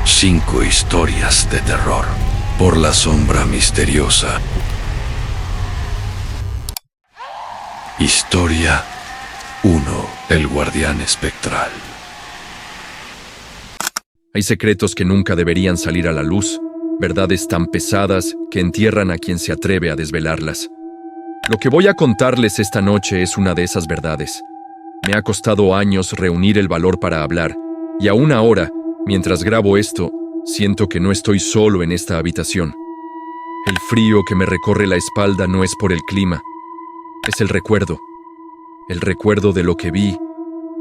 5 historias de terror por la sombra misteriosa. Historia 1. El guardián espectral. Hay secretos que nunca deberían salir a la luz, verdades tan pesadas que entierran a quien se atreve a desvelarlas. Lo que voy a contarles esta noche es una de esas verdades. Me ha costado años reunir el valor para hablar, y aún ahora, mientras grabo esto, siento que no estoy solo en esta habitación. El frío que me recorre la espalda no es por el clima, es el recuerdo de lo que vi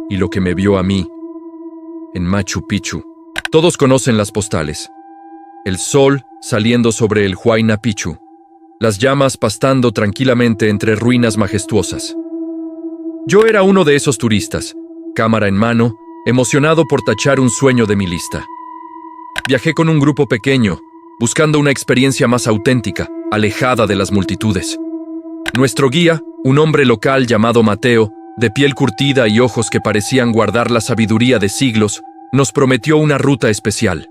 y lo que me vio a mí en Machu Picchu. Todos conocen las postales. El sol saliendo sobre el Huayna Picchu, las llamas pastando tranquilamente entre ruinas majestuosas. Yo era uno de esos turistas, cámara en mano, emocionado por tachar un sueño de mi lista. Viajé con un grupo pequeño, buscando una experiencia más auténtica, alejada de las multitudes. Nuestro guía, un hombre local llamado Mateo, de piel curtida y ojos que parecían guardar la sabiduría de siglos, nos prometió una ruta especial,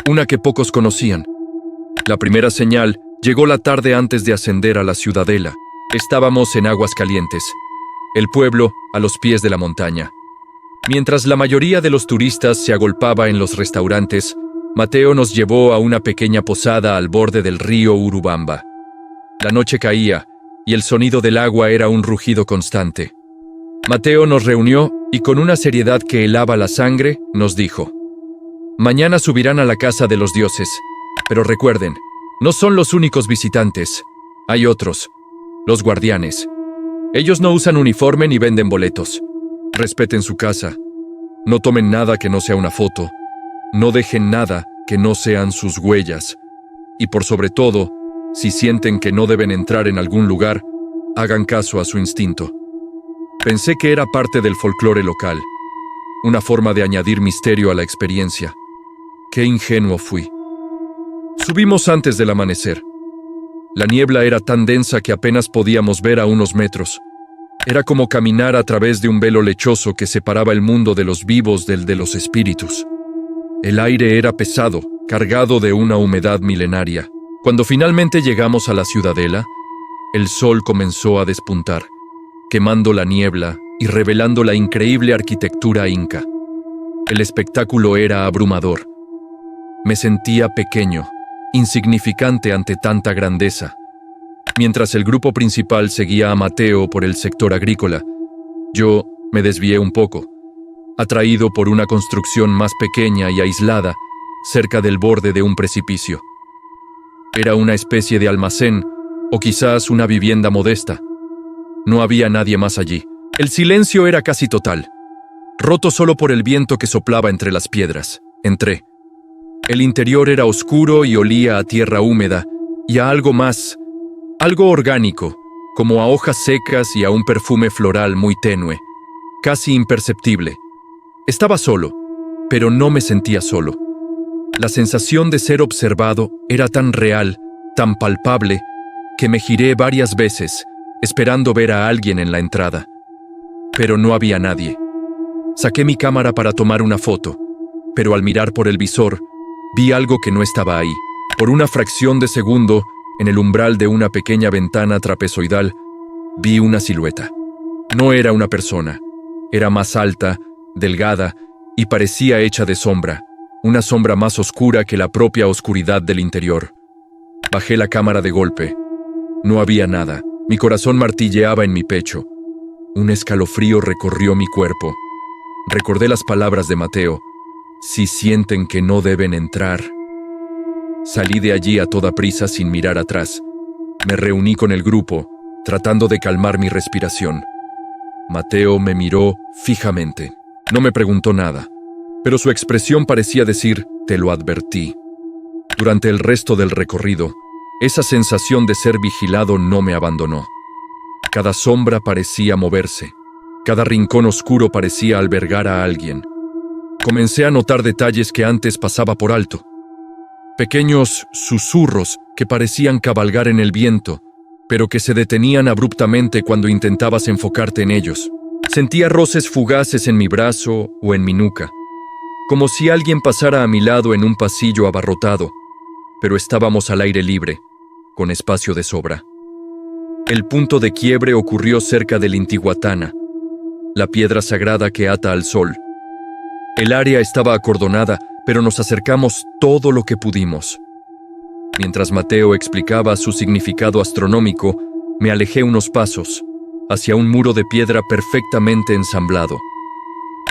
una que pocos conocían. La primera señal llegó la tarde antes de ascender a la ciudadela. Estábamos en Aguascalientes, el pueblo a los pies de la montaña. Mientras la mayoría de los turistas se agolpaba en los restaurantes, Mateo nos llevó a una pequeña posada al borde del río Urubamba. La noche caía, y el sonido del agua era un rugido constante. Mateo nos reunió y con una seriedad que helaba la sangre, nos dijo: «Mañana subirán a la casa de los dioses, pero recuerden, no son los únicos visitantes. Hay otros, los guardianes. Ellos no usan uniforme ni venden boletos. Respeten su casa. No tomen nada que no sea una foto. No dejen nada que no sean sus huellas. Y por sobre todo, si sienten que no deben entrar en algún lugar, hagan caso a su instinto». Pensé que era parte del folclore local, una forma de añadir misterio a la experiencia. Qué ingenuo fui. Subimos antes del amanecer. La niebla era tan densa que apenas podíamos ver a unos metros. Era como caminar a través de un velo lechoso que separaba el mundo de los vivos del de los espíritus. El aire era pesado, cargado de una humedad milenaria. Cuando finalmente llegamos a la ciudadela, el sol comenzó a despuntar, quemando la niebla y revelando la increíble arquitectura inca. El espectáculo era abrumador. Me sentía pequeño, insignificante ante tanta grandeza. Mientras el grupo principal seguía a Mateo por el sector agrícola, yo me desvié un poco, atraído por una construcción más pequeña y aislada, cerca del borde de un precipicio. Era una especie de almacén, o quizás una vivienda modesta. No había nadie más allí. El silencio era casi total, roto solo por el viento que soplaba entre las piedras. Entré. El interior era oscuro y olía a tierra húmeda y a algo más, algo orgánico, como a hojas secas y a un perfume floral muy tenue, casi imperceptible. Estaba solo, pero no me sentía solo. La sensación de ser observado era tan real, tan palpable, que me giré varias veces, esperando ver a alguien en la entrada. Pero no había nadie. Saqué mi cámara para tomar una foto, pero al mirar por el visor, vi algo que no estaba ahí. Por una fracción de segundo, en el umbral de una pequeña ventana trapezoidal, vi una silueta. No era una persona. Era más alta, delgada, y parecía hecha de sombra, una sombra más oscura que la propia oscuridad del interior. Bajé la cámara de golpe. No había nada. Mi corazón martilleaba en mi pecho. Un escalofrío recorrió mi cuerpo. Recordé las palabras de Mateo: «Si sienten que no deben entrar». Salí de allí a toda prisa sin mirar atrás. Me reuní con el grupo, tratando de calmar mi respiración. Mateo me miró fijamente. No me preguntó nada, pero su expresión parecía decir: «Te lo advertí». Durante el resto del recorrido, esa sensación de ser vigilado no me abandonó. Cada sombra parecía moverse. Cada rincón oscuro parecía albergar a alguien. Comencé a notar detalles que antes pasaba por alto. Pequeños susurros que parecían cabalgar en el viento, pero que se detenían abruptamente cuando intentabas enfocarte en ellos. Sentía roces fugaces en mi brazo o en mi nuca. como si alguien pasara a mi lado en un pasillo abarrotado, pero estábamos al aire libre, con espacio de sobra. El punto de quiebre ocurrió cerca del Intihuatana, la piedra sagrada que ata al sol. El área estaba acordonada, pero nos acercamos todo lo que pudimos. Mientras Mateo explicaba su significado astronómico, me alejé unos pasos, hacia un muro de piedra perfectamente ensamblado.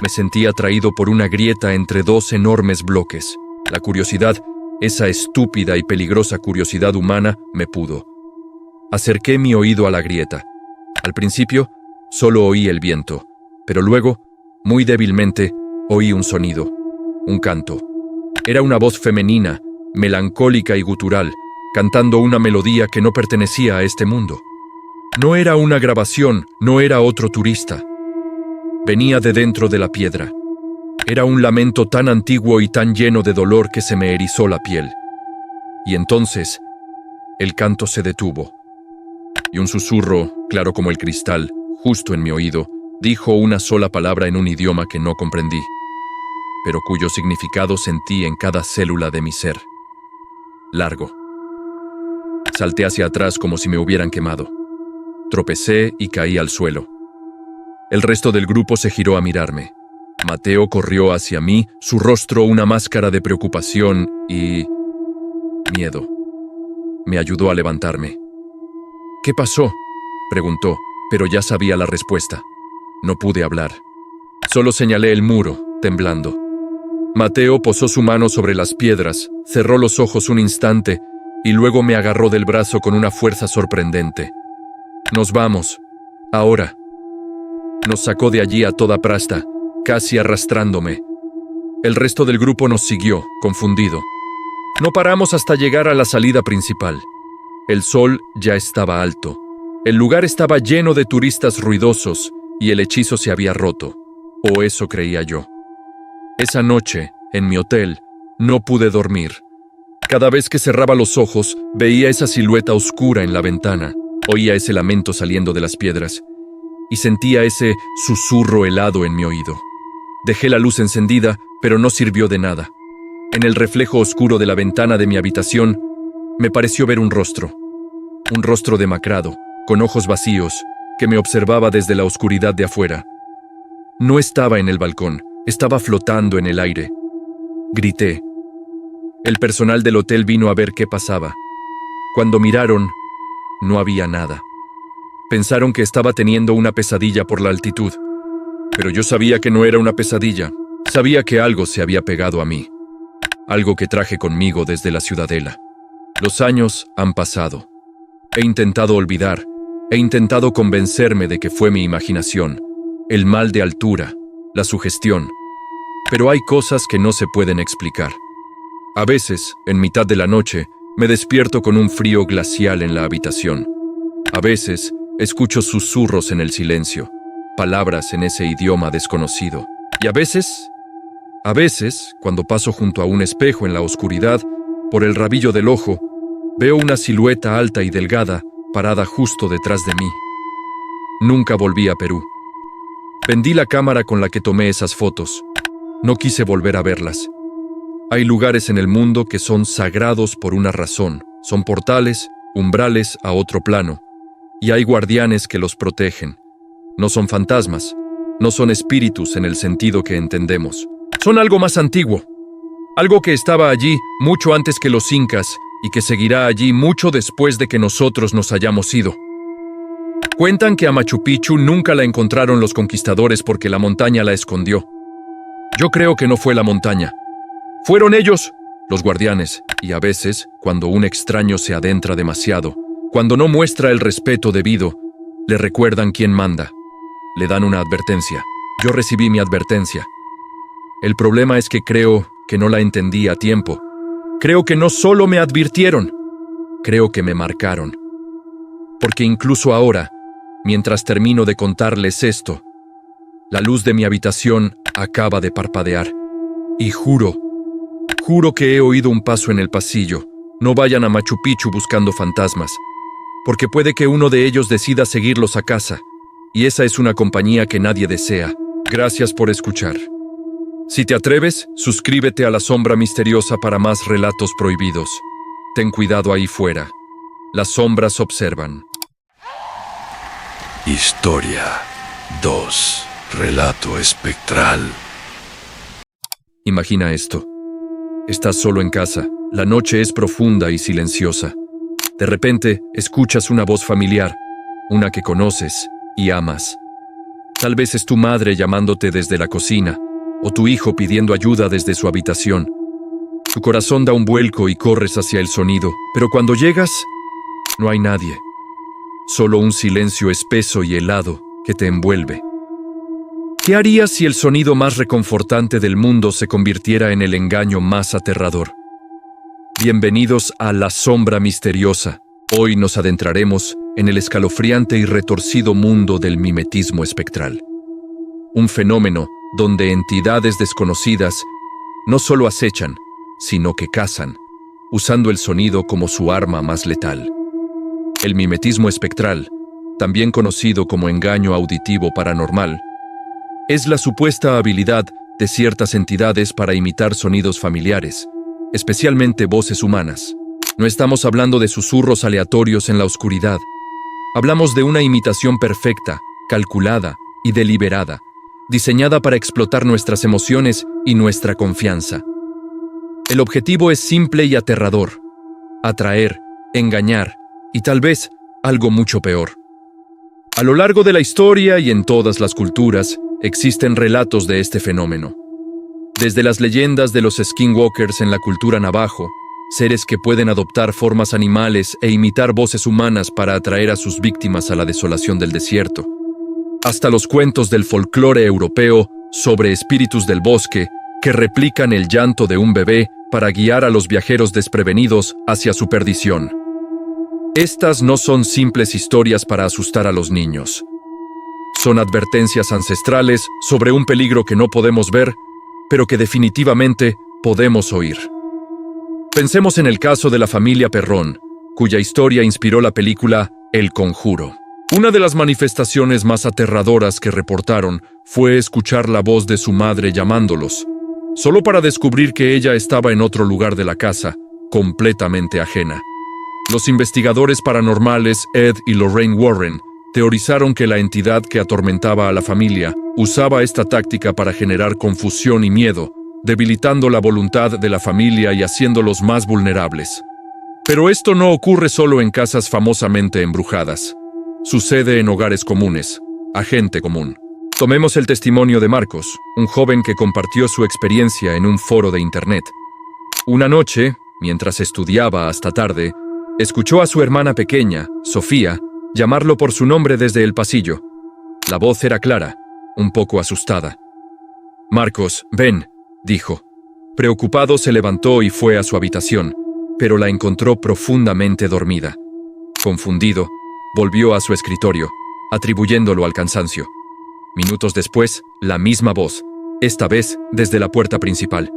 Me sentí atraído por una grieta entre dos enormes bloques. La curiosidad, esa estúpida y peligrosa curiosidad humana, me pudo. Acerqué mi oído a la grieta. Al principio, solo oí el viento, pero luego, muy débilmente, oí un sonido, un canto. Era una voz femenina, melancólica y gutural, cantando una melodía que no pertenecía a este mundo. No era una grabación, no era otro turista. Venía de dentro de la piedra. Era un lamento tan antiguo y tan lleno de dolor que se me erizó la piel. Y entonces, el canto se detuvo. Y un susurro, claro como el cristal, justo en mi oído, dijo una sola palabra en un idioma que no comprendí, pero cuyo significado sentí en cada célula de mi ser. Largo. Salté hacia atrás como si me hubieran quemado. Tropecé y caí al suelo. El resto del grupo se giró a mirarme. Mateo corrió hacia mí, su rostro una máscara de preocupación y miedo. Me ayudó a levantarme. ¿Qué pasó?, preguntó, pero ya sabía la respuesta. No pude hablar. Solo señalé el muro, temblando. Mateo posó su mano sobre las piedras, cerró los ojos un instante y luego me agarró del brazo con una fuerza sorprendente. Nos vamos. Ahora. Nos sacó de allí a toda prasta, casi arrastrándome. El resto del grupo nos siguió, confundido. No paramos hasta llegar a la salida principal. El sol ya estaba alto. El lugar estaba lleno de turistas ruidosos y el hechizo se había roto. O eso creía yo. Esa noche, en mi hotel, no pude dormir. Cada vez que cerraba los ojos, veía esa silueta oscura en la ventana. Oía ese lamento saliendo de las piedras y sentía ese susurro helado en mi oído. Dejé la luz encendida, pero no sirvió de nada. En el reflejo oscuro de la ventana de mi habitación, me pareció ver un rostro demacrado, con ojos vacíos, que me observaba desde la oscuridad de afuera. No estaba en el balcón, estaba flotando en el aire. Grité. El personal del hotel vino a ver qué pasaba. Cuando miraron, no había nada. Pensaron que estaba teniendo una pesadilla por la altitud. Pero yo sabía que no era una pesadilla. Sabía que algo se había pegado a mí. Algo que traje conmigo desde la ciudadela. Los años han pasado. He intentado olvidar. He intentado convencerme de que fue mi imaginación, el mal de altura, la sugestión. Pero hay cosas que no se pueden explicar. A veces, en mitad de la noche, me despierto con un frío glacial en la habitación. A veces, escucho susurros en el silencio, palabras en ese idioma desconocido. Y a veces, cuando paso junto a un espejo en la oscuridad, por el rabillo del ojo, veo una silueta alta y delgada parada justo detrás de mí. Nunca volví a Perú. Vendí la cámara con la que tomé esas fotos. No quise volver a verlas. Hay lugares en el mundo que son sagrados por una razón. Son portales, umbrales a otro plano. Y hay guardianes que los protegen. No son fantasmas. No son espíritus en el sentido que entendemos. Son algo más antiguo. Algo que estaba allí mucho antes que los incas y que seguirá allí mucho después de que nosotros nos hayamos ido. Cuentan que a Machu Picchu nunca la encontraron los conquistadores porque la montaña la escondió. Yo creo que no fue la montaña. Fueron ellos, los guardianes, y a veces, cuando un extraño se adentra demasiado, cuando no muestra el respeto debido, le recuerdan quién manda. Le dan una advertencia. Yo recibí mi advertencia. El problema es que creo que no la entendí a tiempo. Creo que no solo me advirtieron, creo que me marcaron. Porque incluso ahora, mientras termino de contarles esto, la luz de mi habitación acaba de parpadear. Y juro que he oído un paso en el pasillo. No vayan a Machu Picchu buscando fantasmas, porque puede que uno de ellos decida seguirlos a casa, y esa es una compañía que nadie desea. Gracias por escuchar. Si te atreves, suscríbete a La Sombra Misteriosa para más relatos prohibidos. Ten cuidado ahí fuera. Las sombras observan. Historia 2. Relato espectral. Imagina esto. Estás solo en casa. La noche es profunda y silenciosa. De repente, escuchas una voz familiar, una que conoces y amas. Tal vez es tu madre llamándote desde la cocina, o tu hijo pidiendo ayuda desde su habitación. Tu corazón da un vuelco y corres hacia el sonido, pero cuando llegas, no hay nadie. Solo un silencio espeso y helado que te envuelve. ¿Qué harías si el sonido más reconfortante del mundo se convirtiera en el engaño más aterrador? Bienvenidos a La Sombra Misteriosa. Hoy nos adentraremos en el escalofriante y retorcido mundo del mimetismo espectral. Un fenómeno donde entidades desconocidas no solo acechan, sino que cazan, usando el sonido como su arma más letal. El mimetismo espectral, también conocido como engaño auditivo paranormal, es la supuesta habilidad de ciertas entidades para imitar sonidos familiares, especialmente voces humanas. No estamos hablando de susurros aleatorios en la oscuridad. Hablamos de una imitación perfecta, calculada y deliberada, diseñada para explotar nuestras emociones y nuestra confianza. El objetivo es simple y aterrador: atraer, engañar y tal vez algo mucho peor. A lo largo de la historia y en todas las culturas existen relatos de este fenómeno. Desde las leyendas de los skinwalkers en la cultura navajo, seres que pueden adoptar formas animales e imitar voces humanas para atraer a sus víctimas a la desolación del desierto, hasta los cuentos del folclore europeo sobre espíritus del bosque que replican el llanto de un bebé para guiar a los viajeros desprevenidos hacia su perdición. Estas no son simples historias para asustar a los niños. Son advertencias ancestrales sobre un peligro que no podemos ver, pero que definitivamente podemos oír. Pensemos en el caso de la familia Perrón, cuya historia inspiró la película El Conjuro. Una de las manifestaciones más aterradoras que reportaron fue escuchar la voz de su madre llamándolos, solo para descubrir que ella estaba en otro lugar de la casa, completamente ajena. Los investigadores paranormales Ed y Lorraine Warren teorizaron que la entidad que atormentaba a la familia usaba esta táctica para generar confusión y miedo, debilitando la voluntad de la familia y haciéndolos más vulnerables. Pero esto no ocurre solo en casas famosamente embrujadas. Sucede en hogares comunes, a gente común. Tomemos el testimonio de Marcos, un joven que compartió su experiencia en un foro de internet. Una noche, mientras estudiaba hasta tarde, escuchó a su hermana pequeña, Sofía, llamarlo por su nombre desde el pasillo. La voz era clara, un poco asustada. «Marcos, ven», dijo. Preocupado se levantó y fue a su habitación, pero la encontró profundamente dormida. Confundido, volvió a su escritorio, atribuyéndolo al cansancio. Minutos después, la misma voz, esta vez desde la puerta principal.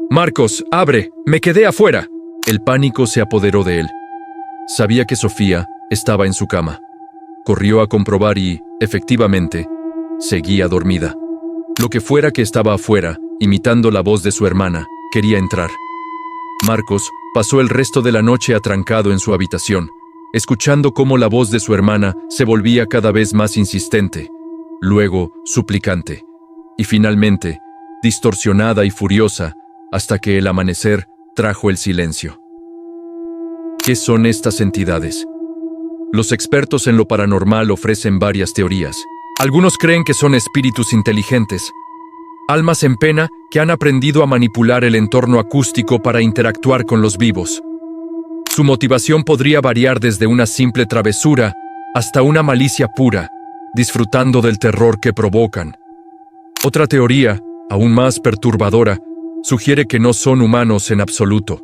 «Marcos, abre, me quedé afuera». El pánico se apoderó de él. Sabía que Sofía estaba en su cama. Corrió a comprobar y, efectivamente, seguía dormida. Lo que fuera que estaba afuera, imitando la voz de su hermana, quería entrar. Marcos pasó el resto de la noche atrancado en su habitación, escuchando cómo la voz de su hermana se volvía cada vez más insistente, luego suplicante, y finalmente, distorsionada y furiosa, hasta que el amanecer trajo el silencio. ¿Qué son estas entidades? Los expertos en lo paranormal ofrecen varias teorías. Algunos creen que son espíritus inteligentes, almas en pena que han aprendido a manipular el entorno acústico para interactuar con los vivos. Su motivación podría variar desde una simple travesura hasta una malicia pura, disfrutando del terror que provocan. Otra teoría, aún más perturbadora, sugiere que no son humanos en absoluto.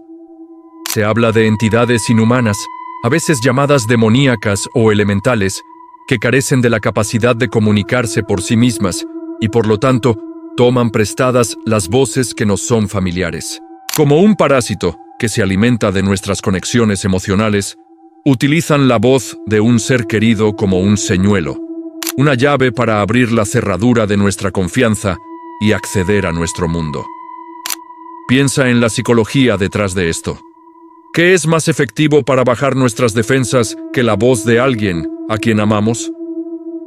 Se habla de entidades inhumanas, a veces llamadas demoníacas o elementales, que carecen de la capacidad de comunicarse por sí mismas y por lo tanto toman prestadas las voces que nos son familiares. Como un parásito que se alimenta de nuestras conexiones emocionales, utilizan la voz de un ser querido como un señuelo, una llave para abrir la cerradura de nuestra confianza y acceder a nuestro mundo. Piensa en la psicología detrás de esto. ¿Qué es más efectivo para bajar nuestras defensas que la voz de alguien a quien amamos?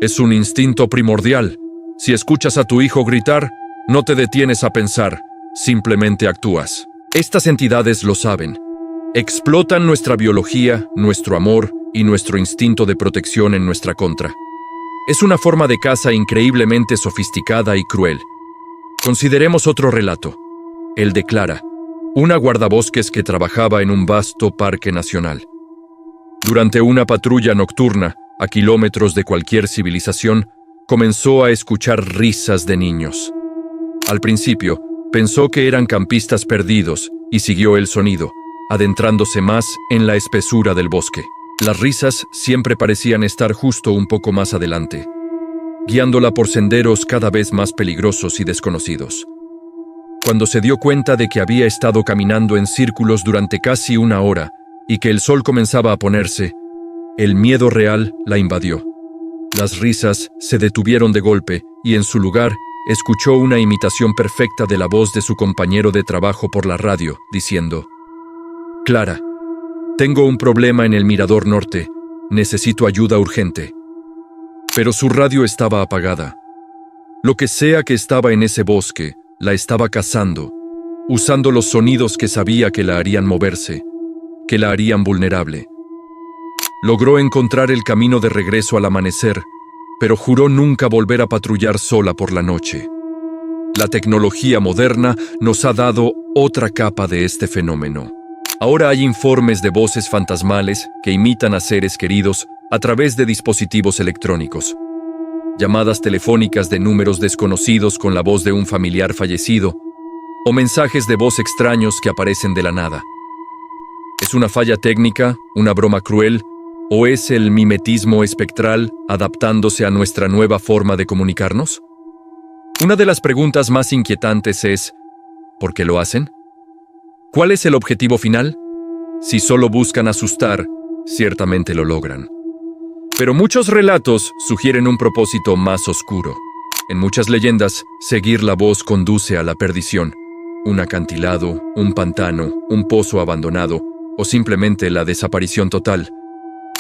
Es un instinto primordial. Si escuchas a tu hijo gritar, no te detienes a pensar, simplemente actúas. Estas entidades lo saben. Explotan nuestra biología, nuestro amor y nuestro instinto de protección en nuestra contra. Es una forma de caza increíblemente sofisticada y cruel. Consideremos otro relato, el de Clara, una guardabosques que trabajaba en un vasto parque nacional. Durante una patrulla nocturna, a kilómetros de cualquier civilización, comenzó a escuchar risas de niños. Al principio, pensó que eran campistas perdidos y siguió el sonido, adentrándose más en la espesura del bosque. Las risas siempre parecían estar justo un poco más adelante, guiándola por senderos cada vez más peligrosos y desconocidos. Cuando se dio cuenta de que había estado caminando en círculos durante casi una hora y que el sol comenzaba a ponerse, el miedo real la invadió. Las risas se detuvieron de golpe y en su lugar escuchó una imitación perfecta de la voz de su compañero de trabajo por la radio, diciendo: «Clara, tengo un problema en el mirador norte, necesito ayuda urgente». Pero su radio estaba apagada. Lo que sea que estaba en ese bosque, la estaba cazando, usando los sonidos que sabía que la harían moverse, que la harían vulnerable. Logró encontrar el camino de regreso al amanecer, pero juró nunca volver a patrullar sola por la noche. La tecnología moderna nos ha dado otra capa de este fenómeno. Ahora hay informes de voces fantasmales que imitan a seres queridos a través de dispositivos electrónicos. Llamadas telefónicas de números desconocidos con la voz de un familiar fallecido, o mensajes de voz extraños que aparecen de la nada. ¿Es una falla técnica, una broma cruel, o es el mimetismo espectral adaptándose a nuestra nueva forma de comunicarnos? Una de las preguntas más inquietantes es: ¿por qué lo hacen? ¿Cuál es el objetivo final? Si solo buscan asustar, ciertamente lo logran. Pero muchos relatos sugieren un propósito más oscuro. En muchas leyendas, seguir la voz conduce a la perdición. Un acantilado, un pantano, un pozo abandonado o simplemente la desaparición total.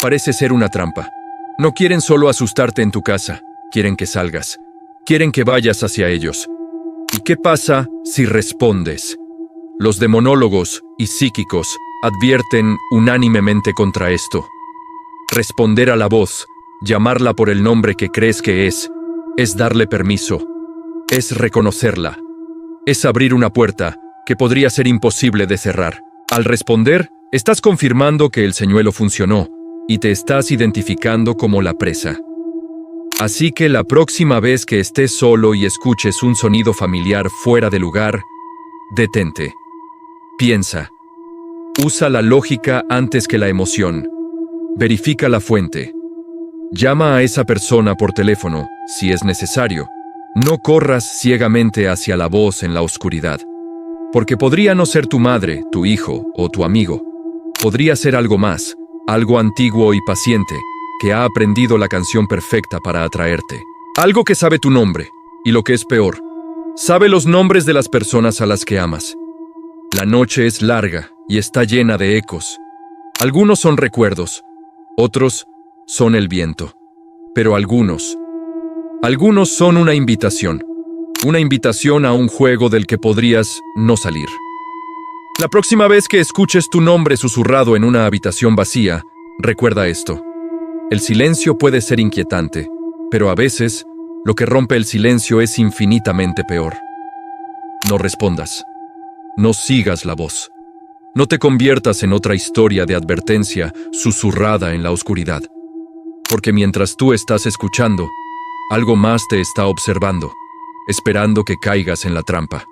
Parece ser una trampa. No quieren solo asustarte en tu casa, quieren que salgas. Quieren que vayas hacia ellos. ¿Y qué pasa si respondes? Los demonólogos y psíquicos advierten unánimemente contra esto. Responder a la voz, llamarla por el nombre que crees que es darle permiso, es reconocerla, es abrir una puerta que podría ser imposible de cerrar. Al responder, estás confirmando que el señuelo funcionó y te estás identificando como la presa. Así que la próxima vez que estés solo y escuches un sonido familiar fuera de lugar, detente. Piensa. Usa la lógica antes que la emoción. Verifica la fuente. Llama a esa persona por teléfono, si es necesario. No corras ciegamente hacia la voz en la oscuridad. Porque podría no ser tu madre, tu hijo o tu amigo. Podría ser algo más, algo antiguo y paciente, que ha aprendido la canción perfecta para atraerte. Algo que sabe tu nombre, y lo que es peor, sabe los nombres de las personas a las que amas. La noche es larga y está llena de ecos. Algunos son recuerdos, otros son el viento, pero algunos son una invitación a un juego del que podrías no salir. La próxima vez que escuches tu nombre susurrado en una habitación vacía, recuerda esto. El silencio puede ser inquietante, pero a veces lo que rompe el silencio es infinitamente peor. No respondas. No sigas la voz. No te conviertas en otra historia de advertencia susurrada en la oscuridad. Porque mientras tú estás escuchando, algo más te está observando, esperando que caigas en la trampa.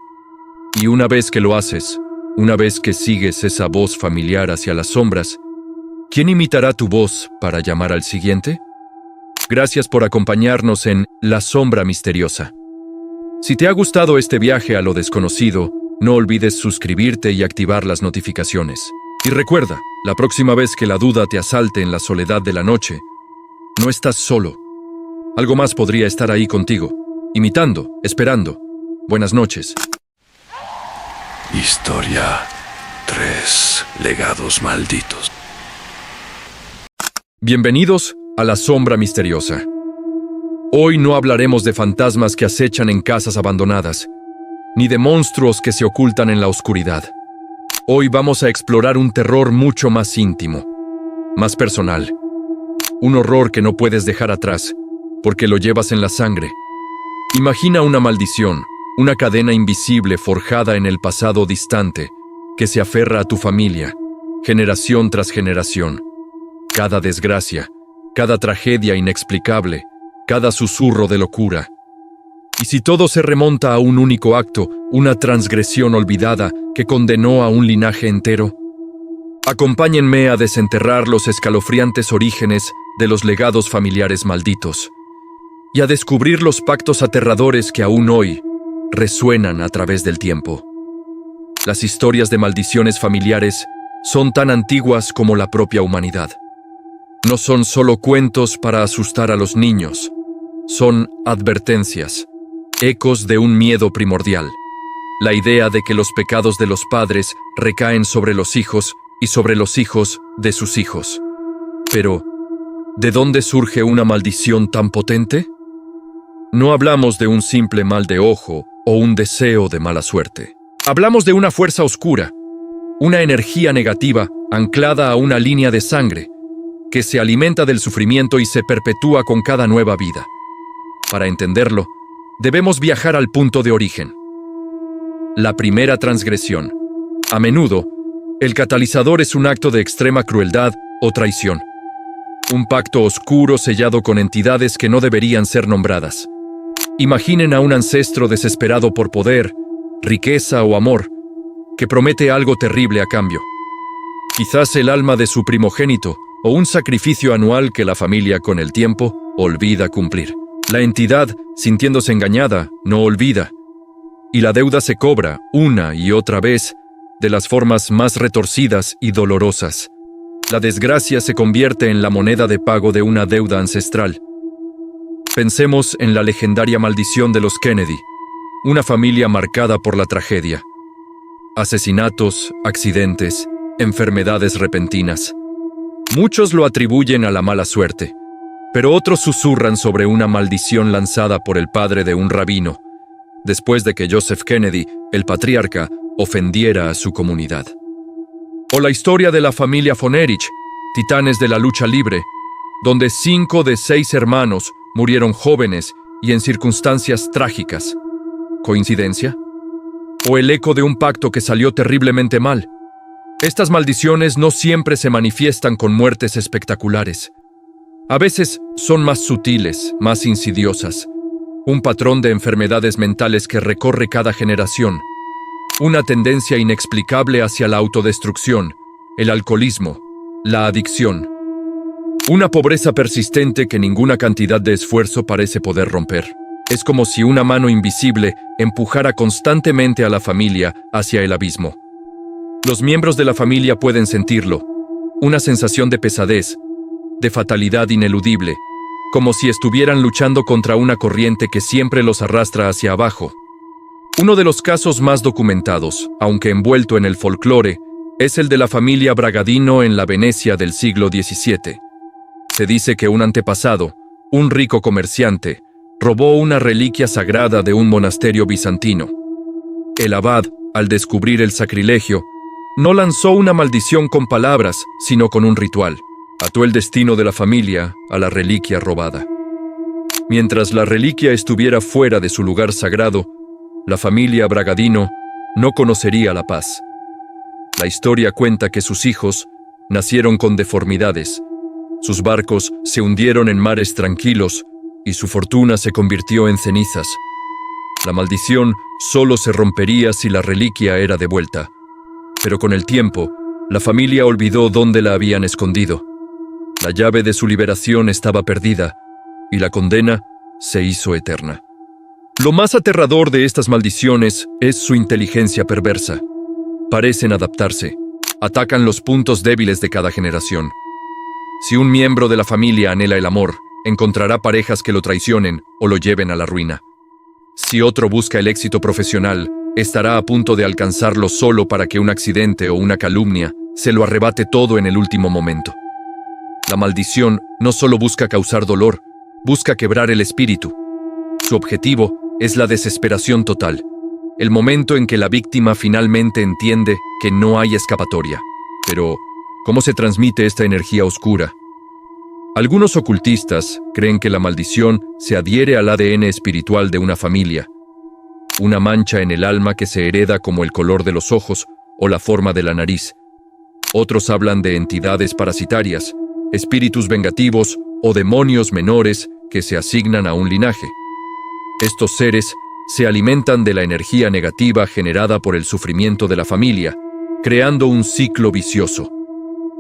Y una vez que lo haces, una vez que sigues esa voz familiar hacia las sombras, ¿quién imitará tu voz para llamar al siguiente? Gracias por acompañarnos en La Sombra Misteriosa. Si te ha gustado este viaje a lo desconocido, no olvides suscribirte y activar las notificaciones. Y recuerda, la próxima vez que la duda te asalte en la soledad de la noche, no estás solo. Algo más podría estar ahí contigo, imitando, esperando, Buenas noches. Historia 3. Legados malditos. Bienvenidos a La Sombra Misteriosa. Hoy no hablaremos de fantasmas que acechan en casas abandonadas, ni de monstruos que se ocultan en la oscuridad. Hoy vamos a explorar un terror mucho más íntimo, más personal. Un horror que no puedes dejar atrás, porque lo llevas en la sangre. Imagina una maldición, una cadena invisible forjada en el pasado distante, que se aferra a tu familia, generación tras generación. Cada desgracia, cada tragedia inexplicable, cada susurro de locura. ¿Y si todo se remonta a un único acto, una transgresión olvidada que condenó a un linaje entero? Acompáñenme a desenterrar los escalofriantes orígenes de los legados familiares malditos y a descubrir los pactos aterradores que aún hoy resuenan a través del tiempo. Las historias de maldiciones familiares son tan antiguas como la propia humanidad. No son solo cuentos para asustar a los niños, son advertencias, ecos de un miedo primordial, la idea de que los pecados de los padres recaen sobre los hijos y sobre los hijos de sus hijos. Pero, ¿de dónde surge una maldición tan potente? No hablamos de un simple mal de ojo o un deseo de mala suerte. Hablamos de una fuerza oscura, una energía negativa anclada a una línea de sangre, que se alimenta del sufrimiento y se perpetúa con cada nueva vida. Para entenderlo, debemos viajar al punto de origen. La primera transgresión. A menudo, el catalizador es un acto de extrema crueldad o traición. Un pacto oscuro sellado con entidades que no deberían ser nombradas. Imaginen a un ancestro desesperado por poder, riqueza o amor, que promete algo terrible a cambio. Quizás el alma de su primogénito, o un sacrificio anual que la familia con el tiempo olvida cumplir. La entidad, sintiéndose engañada, no olvida, y la deuda se cobra una y otra vez de las formas más retorcidas y dolorosas. La desgracia se convierte en la moneda de pago de una deuda ancestral. Pensemos en la legendaria maldición de los Kennedy, una familia marcada por la tragedia. Asesinatos, accidentes, enfermedades repentinas. Muchos lo atribuyen a la mala suerte, pero otros susurran sobre una maldición lanzada por el padre de un rabino, después de que Joseph Kennedy, el patriarca, ofendiera a su comunidad. O la historia de la familia von Erich, titanes de la lucha libre, donde 5 de 6 hermanos murieron jóvenes y en circunstancias trágicas. ¿Coincidencia? ¿O el eco de un pacto que salió terriblemente mal? Estas maldiciones no siempre se manifiestan con muertes espectaculares. A veces son más sutiles, más insidiosas. Un patrón de enfermedades mentales que recorre cada generación. Una tendencia inexplicable hacia la autodestrucción, el alcoholismo, la adicción. Una pobreza persistente que ninguna cantidad de esfuerzo parece poder romper. Es como si una mano invisible empujara constantemente a la familia hacia el abismo. Los miembros de la familia pueden sentirlo, una sensación de pesadez, de fatalidad ineludible, como si estuvieran luchando contra una corriente que siempre los arrastra hacia abajo. Uno de los casos más documentados, aunque envuelto en el folclore, es el de la familia Bragadino en la Venecia del siglo XVII. Se dice que un antepasado, un rico comerciante, robó una reliquia sagrada de un monasterio bizantino. El abad, al descubrir el sacrilegio, no lanzó una maldición con palabras, sino con un ritual. Ató el destino de la familia a la reliquia robada. Mientras la reliquia estuviera fuera de su lugar sagrado, la familia Bragadino no conocería la paz. La historia cuenta que sus hijos nacieron con deformidades, sus barcos se hundieron en mares tranquilos y su fortuna se convirtió en cenizas. La maldición solo se rompería si la reliquia era devuelta. Pero con el tiempo, la familia olvidó dónde la habían escondido. La llave de su liberación estaba perdida, y la condena se hizo eterna. Lo más aterrador de estas maldiciones es su inteligencia perversa. Parecen adaptarse, atacan los puntos débiles de cada generación. Si un miembro de la familia anhela el amor, encontrará parejas que lo traicionen o lo lleven a la ruina. Si otro busca el éxito profesional, estará a punto de alcanzarlo solo para que un accidente o una calumnia se lo arrebate todo en el último momento. La maldición no solo busca causar dolor, busca quebrar el espíritu. Su objetivo es la desesperación total, el momento en que la víctima finalmente entiende que no hay escapatoria. Pero, ¿cómo se transmite esta energía oscura? Algunos ocultistas creen que la maldición se adhiere al ADN espiritual de una familia, una mancha en el alma que se hereda como el color de los ojos o la forma de la nariz. Otros hablan de entidades parasitarias, espíritus vengativos o demonios menores que se asignan a un linaje. Estos seres se alimentan de la energía negativa generada por el sufrimiento de la familia, creando un ciclo vicioso.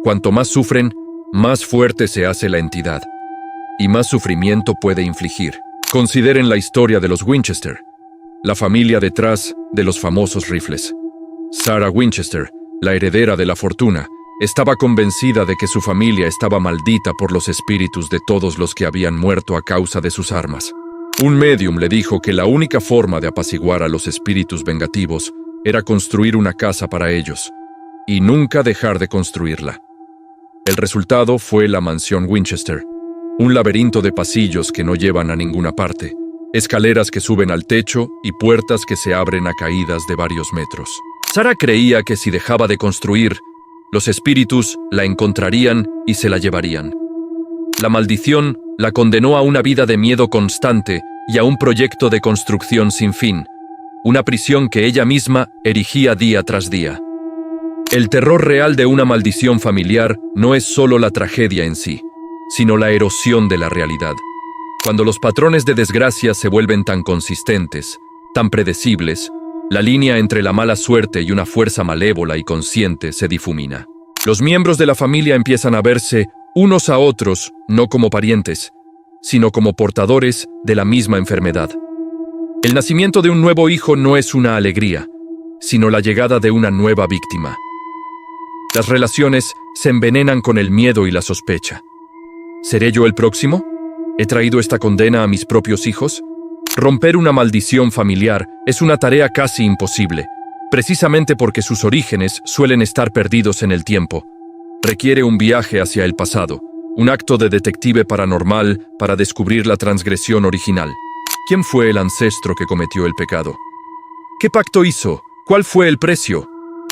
Cuanto más sufren, más fuerte se hace la entidad, y más sufrimiento puede infligir. Consideren la historia de los Winchester, la familia detrás de los famosos rifles. Sarah Winchester, la heredera de la fortuna, estaba convencida de que su familia estaba maldita por los espíritus de todos los que habían muerto a causa de sus armas. Un médium le dijo que la única forma de apaciguar a los espíritus vengativos era construir una casa para ellos, y nunca dejar de construirla. El resultado fue la mansión Winchester, un laberinto de pasillos que no llevan a ninguna parte, escaleras que suben al techo y puertas que se abren a caídas de varios metros. Sarah creía que si dejaba de construir, los espíritus la encontrarían y se la llevarían. La maldición la condenó a una vida de miedo constante y a un proyecto de construcción sin fin, una prisión que ella misma erigía día tras día. El terror real de una maldición familiar no es solo la tragedia en sí, sino la erosión de la realidad. Cuando los patrones de desgracia se vuelven tan consistentes, tan predecibles, la línea entre la mala suerte y una fuerza malévola y consciente se difumina. Los miembros de la familia empiezan a verse unos a otros no como parientes, sino como portadores de la misma enfermedad. El nacimiento de un nuevo hijo no es una alegría, sino la llegada de una nueva víctima. Las relaciones se envenenan con el miedo y la sospecha. ¿Seré yo el próximo? ¿He traído esta condena a mis propios hijos? Romper una maldición familiar es una tarea casi imposible, precisamente porque sus orígenes suelen estar perdidos en el tiempo. Requiere un viaje hacia el pasado, un acto de detective paranormal para descubrir la transgresión original. ¿Quién fue el ancestro que cometió el pecado? ¿Qué pacto hizo? ¿Cuál fue el precio?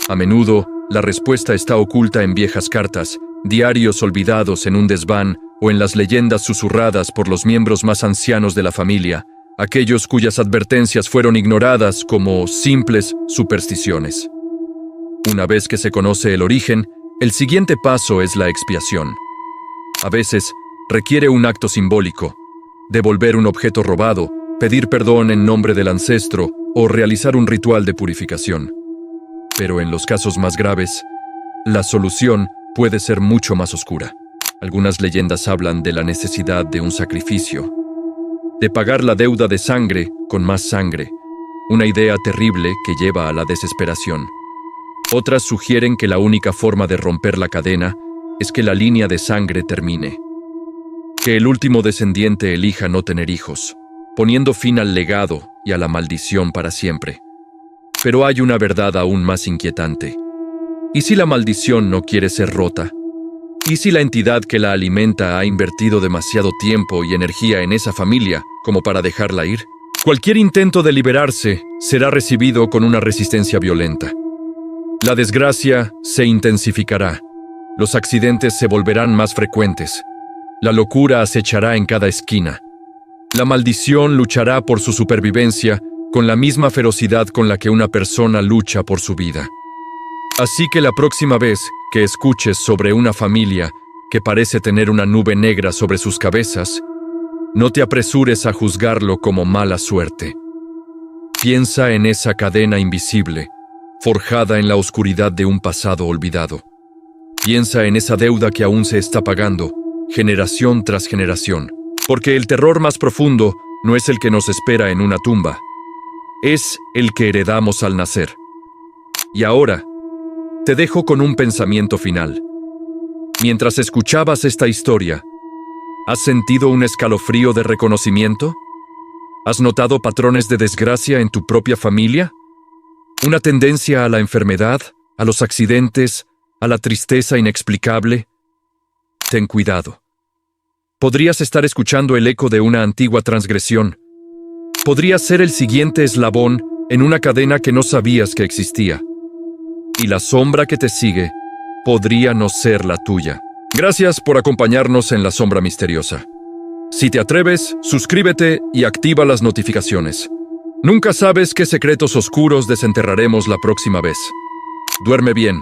A menudo, la respuesta está oculta en viejas cartas, diarios olvidados en un desván o en las leyendas susurradas por los miembros más ancianos de la familia, aquellos cuyas advertencias fueron ignoradas como simples supersticiones. Una vez que se conoce el origen, el siguiente paso es la expiación. A veces, requiere un acto simbólico, devolver un objeto robado, pedir perdón en nombre del ancestro o realizar un ritual de purificación. Pero en los casos más graves, la solución puede ser mucho más oscura. Algunas leyendas hablan de la necesidad de un sacrificio, de pagar la deuda de sangre con más sangre, una idea terrible que lleva a la desesperación. Otras sugieren que la única forma de romper la cadena es que la línea de sangre termine, que el último descendiente elija no tener hijos, poniendo fin al legado y a la maldición para siempre. Pero hay una verdad aún más inquietante. ¿Y si la maldición no quiere ser rota? ¿Y si la entidad que la alimenta ha invertido demasiado tiempo y energía en esa familia como para dejarla ir? Cualquier intento de liberarse será recibido con una resistencia violenta. La desgracia se intensificará. Los accidentes se volverán más frecuentes. La locura acechará en cada esquina. La maldición luchará por su supervivencia con la misma ferocidad con la que una persona lucha por su vida. Así que la próxima vez que escuches sobre una familia que parece tener una nube negra sobre sus cabezas, no te apresures a juzgarlo como mala suerte. Piensa en esa cadena invisible, forjada en la oscuridad de un pasado olvidado. Piensa en esa deuda que aún se está pagando, generación tras generación. Porque el terror más profundo no es el que nos espera en una tumba, es el que heredamos al nacer. Y ahora, te dejo con un pensamiento final. Mientras escuchabas esta historia, ¿has sentido un escalofrío de reconocimiento? ¿Has notado patrones de desgracia en tu propia familia? ¿Una tendencia a la enfermedad, a los accidentes, a la tristeza inexplicable? Ten cuidado. Podrías estar escuchando el eco de una antigua transgresión. Podrías ser el siguiente eslabón en una cadena que no sabías que existía. Y la sombra que te sigue podría no ser la tuya. Gracias por acompañarnos en La Sombra Misteriosa. Si te atreves, suscríbete y activa las notificaciones. Nunca sabes qué secretos oscuros desenterraremos la próxima vez. Duerme bien,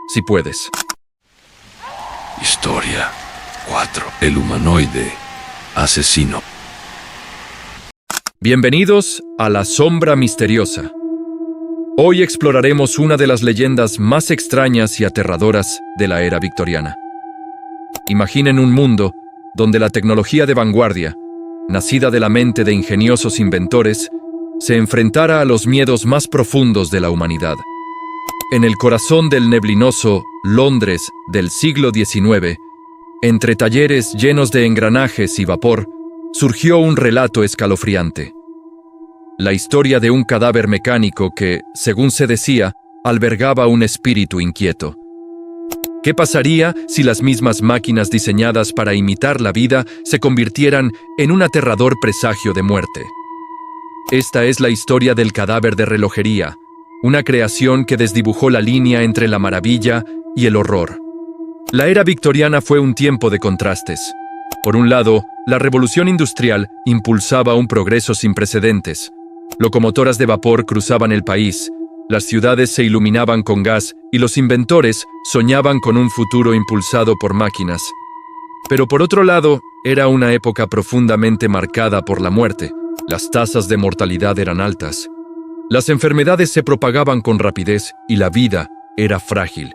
si puedes. Historia 4. El humanoide asesino. Bienvenidos a La Sombra Misteriosa. Hoy exploraremos una de las leyendas más extrañas y aterradoras de la era victoriana. Imaginen un mundo donde la tecnología de vanguardia, nacida de la mente de ingeniosos inventores, se enfrentara a los miedos más profundos de la humanidad. En el corazón del neblinoso Londres del siglo XIX, entre talleres llenos de engranajes y vapor, surgió un relato escalofriante. La historia de un cadáver mecánico que, según se decía, albergaba un espíritu inquieto. ¿Qué pasaría si las mismas máquinas diseñadas para imitar la vida se convirtieran en un aterrador presagio de muerte? Esta es la historia del cadáver de relojería, una creación que desdibujó la línea entre la maravilla y el horror. La era victoriana fue un tiempo de contrastes. Por un lado, la revolución industrial impulsaba un progreso sin precedentes. Locomotoras de vapor cruzaban el país, las ciudades se iluminaban con gas y los inventores soñaban con un futuro impulsado por máquinas. Pero por otro lado, era una época profundamente marcada por la muerte. Las tasas de mortalidad eran altas. Las enfermedades se propagaban con rapidez y la vida era frágil.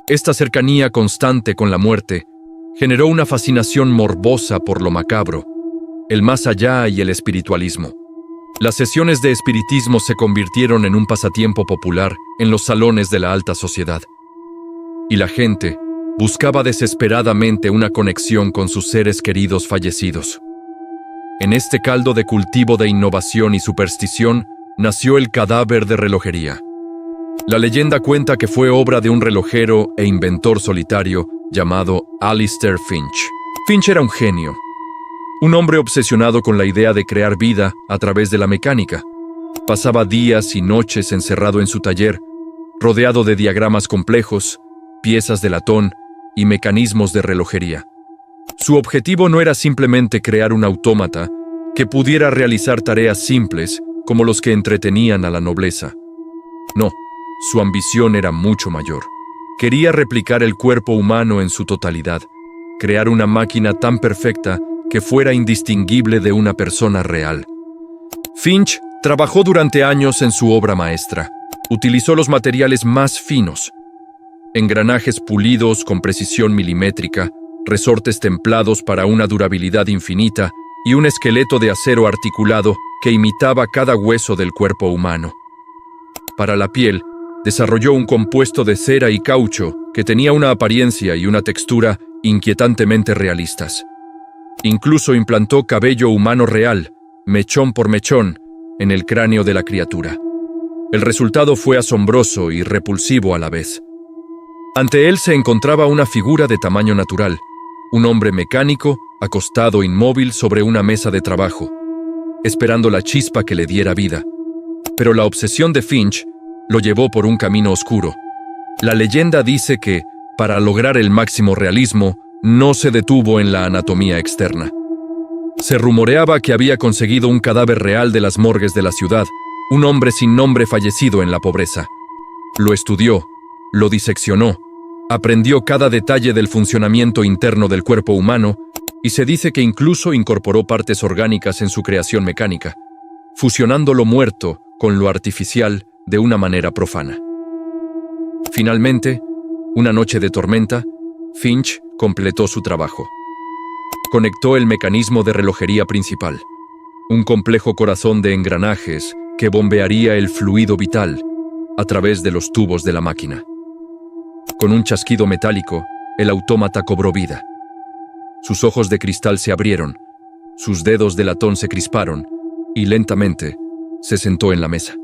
Esta cercanía constante con la muerte generó una fascinación morbosa por lo macabro, el más allá y el espiritualismo. Las sesiones de espiritismo se convirtieron en un pasatiempo popular en los salones de la alta sociedad. Y la gente buscaba desesperadamente una conexión con sus seres queridos fallecidos. En este caldo de cultivo de innovación y superstición nació el cadáver de relojería. La leyenda cuenta que fue obra de un relojero e inventor solitario llamado Alistair Finch. Finch era un genio. Un hombre obsesionado con la idea de crear vida a través de la mecánica. Pasaba días y noches encerrado en su taller, rodeado de diagramas complejos, piezas de latón y mecanismos de relojería. Su objetivo no era simplemente crear un autómata que pudiera realizar tareas simples como los que entretenían a la nobleza. No, su ambición era mucho mayor. Quería replicar el cuerpo humano en su totalidad, crear una máquina tan perfecta que fuera indistinguible de una persona real. Finch trabajó durante años en su obra maestra. Utilizó los materiales más finos, engranajes pulidos con precisión milimétrica, resortes templados para una durabilidad infinita y un esqueleto de acero articulado que imitaba cada hueso del cuerpo humano. Para la piel, desarrolló un compuesto de cera y caucho que tenía una apariencia y una textura inquietantemente realistas. Incluso implantó cabello humano real, mechón por mechón, en el cráneo de la criatura. El resultado fue asombroso y repulsivo a la vez. Ante él se encontraba una figura de tamaño natural, un hombre mecánico, acostado inmóvil sobre una mesa de trabajo, esperando la chispa que le diera vida. Pero la obsesión de Finch lo llevó por un camino oscuro. La leyenda dice que, para lograr el máximo realismo, no se detuvo en la anatomía externa. Se rumoreaba que había conseguido un cadáver real de las morgues de la ciudad, un hombre sin nombre fallecido en la pobreza. Lo estudió, lo diseccionó, aprendió cada detalle del funcionamiento interno del cuerpo humano y se dice que incluso incorporó partes orgánicas en su creación mecánica, fusionando lo muerto con lo artificial de una manera profana. Finalmente, una noche de tormenta, Finch completó su trabajo. Conectó el mecanismo de relojería principal, un complejo corazón de engranajes que bombearía el fluido vital a través de los tubos de la máquina. Con un chasquido metálico, el autómata cobró vida. Sus ojos de cristal se abrieron, sus dedos de latón se crisparon, y lentamente se sentó en la mesa.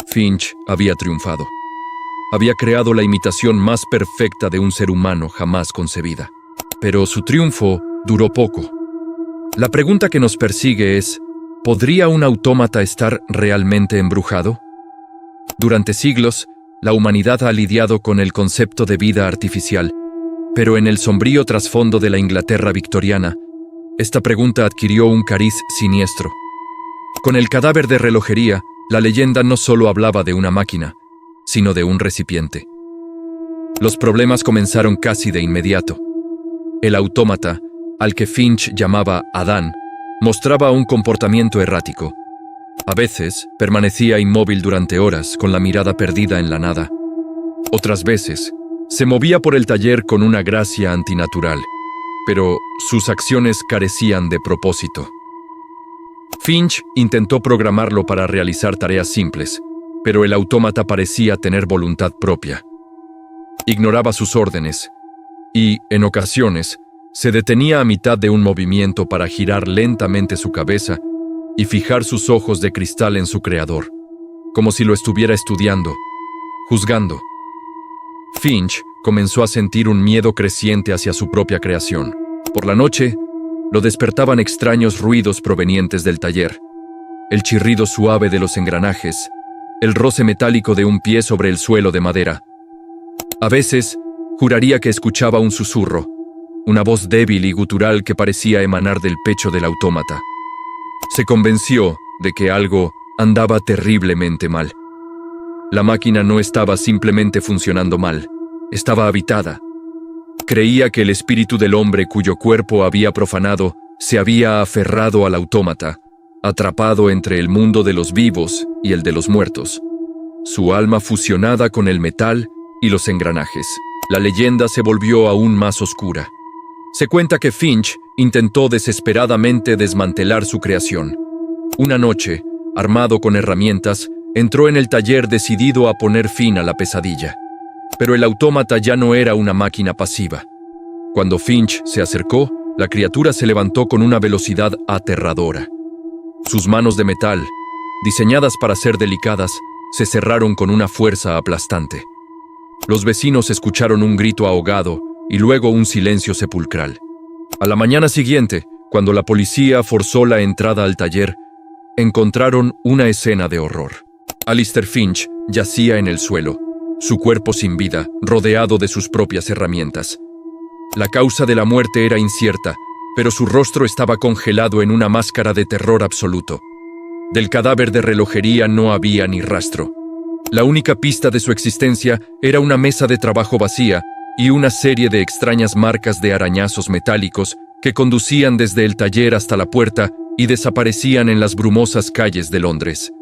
Finch había triunfado. Había creado la imitación más perfecta de un ser humano jamás concebida. Pero su triunfo duró poco. La pregunta que nos persigue es, ¿podría un autómata estar realmente embrujado? Durante siglos, la humanidad ha lidiado con el concepto de vida artificial, pero en el sombrío trasfondo de la Inglaterra victoriana, esta pregunta adquirió un cariz siniestro. Con el cadáver de relojería, la leyenda no solo hablaba de una máquina, sino de un recipiente. Los problemas comenzaron casi de inmediato. El autómata, al que Finch llamaba Adán, mostraba un comportamiento errático. A veces permanecía inmóvil durante horas con la mirada perdida en la nada. Otras veces se movía por el taller con una gracia antinatural, pero sus acciones carecían de propósito. Finch intentó programarlo para realizar tareas simples, pero el autómata parecía tener voluntad propia. Ignoraba sus órdenes y, en ocasiones, se detenía a mitad de un movimiento para girar lentamente su cabeza y fijar sus ojos de cristal en su creador, como si lo estuviera estudiando, juzgando. Finch comenzó a sentir un miedo creciente hacia su propia creación. Por la noche, lo despertaban extraños ruidos provenientes del taller, el chirrido suave de los engranajes, el roce metálico de un pie sobre el suelo de madera. A veces, juraría que escuchaba un susurro, una voz débil y gutural que parecía emanar del pecho del autómata. Se convenció de que algo andaba terriblemente mal. La máquina no estaba simplemente funcionando mal, estaba habitada. Creía que el espíritu del hombre cuyo cuerpo había profanado se había aferrado al autómata, atrapado entre el mundo de los vivos y el de los muertos. Su alma fusionada con el metal y los engranajes. La leyenda se volvió aún más oscura. Se cuenta que Finch intentó desesperadamente desmantelar su creación. Una noche, armado con herramientas, entró en el taller decidido a poner fin a la pesadilla. Pero el autómata ya no era una máquina pasiva. Cuando Finch se acercó, la criatura se levantó con una velocidad aterradora. Sus manos de metal, diseñadas para ser delicadas, se cerraron con una fuerza aplastante. Los vecinos escucharon un grito ahogado y luego un silencio sepulcral. A la mañana siguiente, cuando la policía forzó la entrada al taller, encontraron una escena de horror. Alistair Finch yacía en el suelo, su cuerpo sin vida, rodeado de sus propias herramientas. La causa de la muerte era incierta, pero su rostro estaba congelado en una máscara de terror absoluto. Del cadáver de relojería no había ni rastro. La única pista de su existencia era una mesa de trabajo vacía y una serie de extrañas marcas de arañazos metálicos que conducían desde el taller hasta la puerta y desaparecían en las brumosas calles de Londres.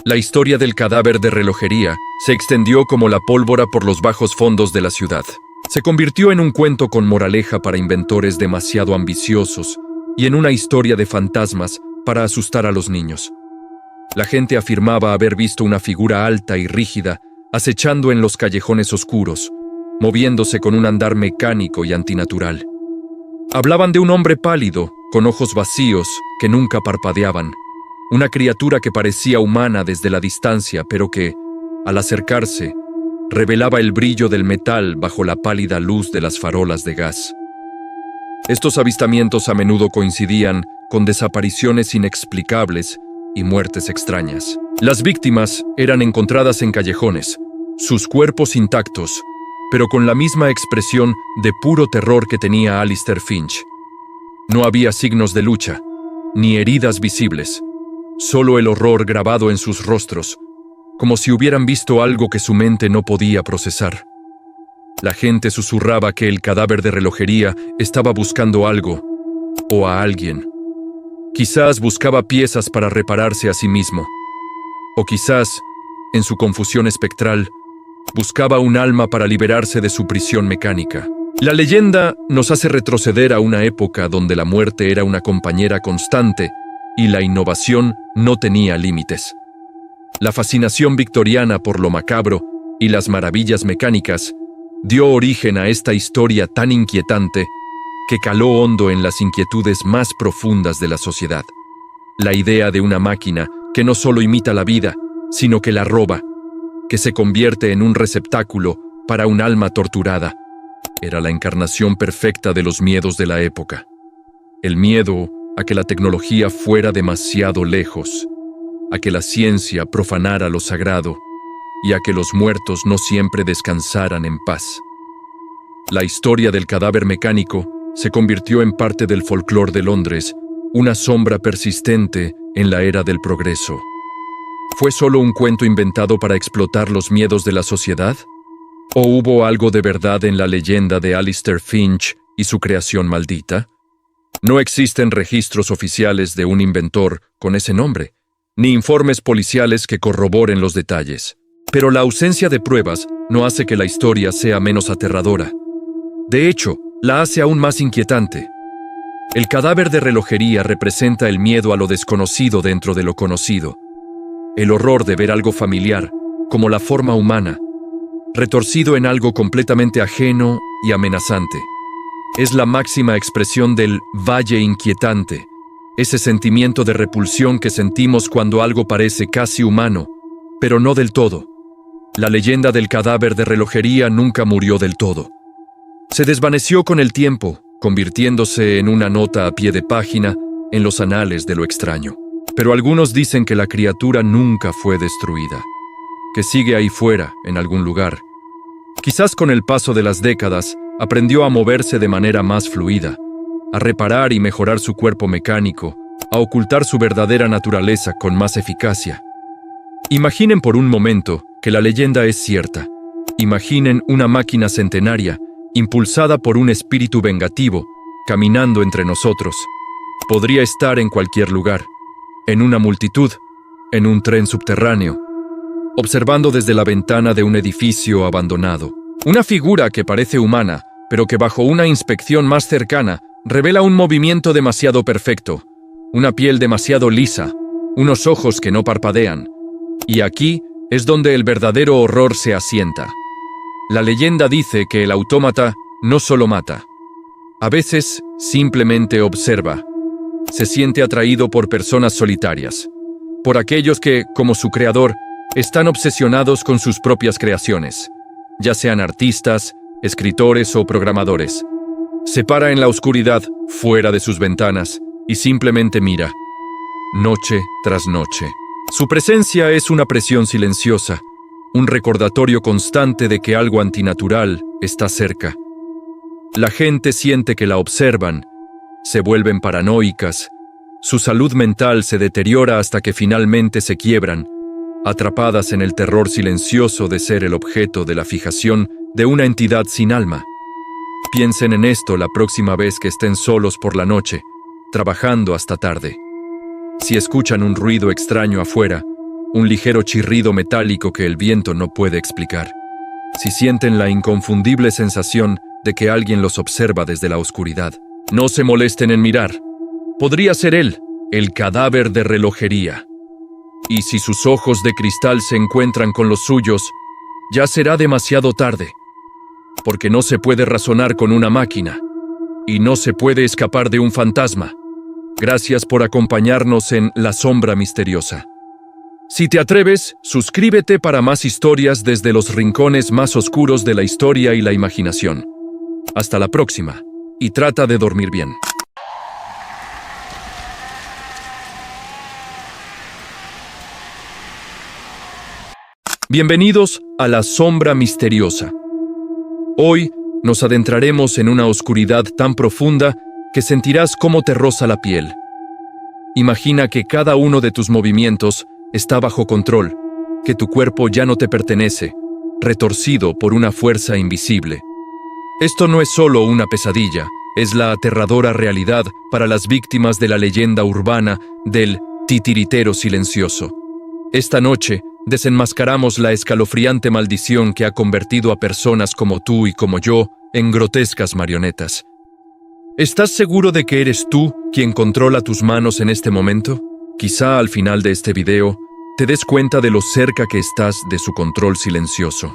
La historia del cadáver de relojería se extendió como la pólvora por los bajos fondos de la ciudad. Se convirtió en un cuento con moraleja para inventores demasiado ambiciosos y en una historia de fantasmas para asustar a los niños. La gente afirmaba haber visto una figura alta y rígida acechando en los callejones oscuros, moviéndose con un andar mecánico y antinatural. Hablaban de un hombre pálido, con ojos vacíos que nunca parpadeaban, una criatura que parecía humana desde la distancia, pero que, al acercarse, revelaba el brillo del metal bajo la pálida luz de las farolas de gas. Estos avistamientos a menudo coincidían con desapariciones inexplicables y muertes extrañas. Las víctimas eran encontradas en callejones, sus cuerpos intactos, pero con la misma expresión de puro terror que tenía Alistair Finch. No había signos de lucha, ni heridas visibles, solo el horror grabado en sus rostros, como si hubieran visto algo que su mente no podía procesar. La gente susurraba que el cadáver de relojería estaba buscando algo, o a alguien. Quizás buscaba piezas para repararse a sí mismo, o quizás, en su confusión espectral, buscaba un alma para liberarse de su prisión mecánica. La leyenda nos hace retroceder a una época donde la muerte era una compañera constante y la innovación no tenía límites. La fascinación victoriana por lo macabro y las maravillas mecánicas dio origen a esta historia tan inquietante que caló hondo en las inquietudes más profundas de la sociedad. La idea de una máquina que no solo imita la vida, sino que la roba, que se convierte en un receptáculo para un alma torturada. Era la encarnación perfecta de los miedos de la época. El miedo a que la tecnología fuera demasiado lejos, a que la ciencia profanara lo sagrado y a que los muertos no siempre descansaran en paz. La historia del cadáver mecánico se convirtió en parte del folclore de Londres, una sombra persistente en la era del progreso. ¿Fue solo un cuento inventado para explotar los miedos de la sociedad? ¿O hubo algo de verdad en la leyenda de Alistair Finch y su creación maldita? No existen registros oficiales de un inventor con ese nombre, ni informes policiales que corroboren los detalles. Pero la ausencia de pruebas no hace que la historia sea menos aterradora. De hecho, la hace aún más inquietante. El cadáver de relojería representa el miedo a lo desconocido dentro de lo conocido. El horror de ver algo familiar, como la forma humana, retorcido en algo completamente ajeno y amenazante. Es la máxima expresión del valle inquietante, ese sentimiento de repulsión que sentimos cuando algo parece casi humano, pero no del todo. La leyenda del cadáver de relojería nunca murió del todo. Se desvaneció con el tiempo, convirtiéndose en una nota a pie de página en los anales de lo extraño. Pero algunos dicen que la criatura nunca fue destruida, que sigue ahí fuera, en algún lugar. Quizás con el paso de las décadas, aprendió a moverse de manera más fluida, a reparar y mejorar su cuerpo mecánico, a ocultar su verdadera naturaleza con más eficacia. Imaginen por un momento que la leyenda es cierta. Imaginen una máquina centenaria, impulsada por un espíritu vengativo, caminando entre nosotros. Podría estar en cualquier lugar, en una multitud, en un tren subterráneo, observando desde la ventana de un edificio abandonado. Una figura que parece humana, pero que bajo una inspección más cercana revela un movimiento demasiado perfecto, una piel demasiado lisa, unos ojos que no parpadean. Y aquí es donde el verdadero horror se asienta. La leyenda dice que el autómata no solo mata. A veces simplemente observa. Se siente atraído por personas solitarias, por aquellos que, como su creador, están obsesionados con sus propias creaciones, ya sean artistas, escritores o programadores. Se para en la oscuridad, fuera de sus ventanas, y simplemente mira, noche tras noche. Su presencia es una presión silenciosa, un recordatorio constante de que algo antinatural está cerca. La gente siente que la observan, se vuelven paranoicas, su salud mental se deteriora hasta que finalmente se quiebran, atrapadas en el terror silencioso de ser el objeto de la fijación de una entidad sin alma. Piensen en esto la próxima vez que estén solos por la noche, trabajando hasta tarde. Si escuchan un ruido extraño afuera, un ligero chirrido metálico que el viento no puede explicar. Si sienten la inconfundible sensación de que alguien los observa desde la oscuridad, no se molesten en mirar. Podría ser él, el cadáver de relojería. Y si sus ojos de cristal se encuentran con los suyos, ya será demasiado tarde, porque no se puede razonar con una máquina, y no se puede escapar de un fantasma. Gracias por acompañarnos en La Sombra Misteriosa. Si te atreves, suscríbete para más historias desde los rincones más oscuros de la historia y la imaginación. Hasta la próxima, y trata de dormir bien. Bienvenidos a La Sombra Misteriosa. Hoy nos adentraremos en una oscuridad tan profunda que sentirás cómo te roza la piel. Imagina que cada uno de tus movimientos está bajo control, que tu cuerpo ya no te pertenece, retorcido por una fuerza invisible. Esto no es solo una pesadilla, es la aterradora realidad para las víctimas de la leyenda urbana del titiritero silencioso. Esta noche desenmascaramos la escalofriante maldición que ha convertido a personas como tú y como yo en grotescas marionetas. ¿Estás seguro de que eres tú quien controla tus manos en este momento? Quizá al final de este video te des cuenta de lo cerca que estás de su control silencioso.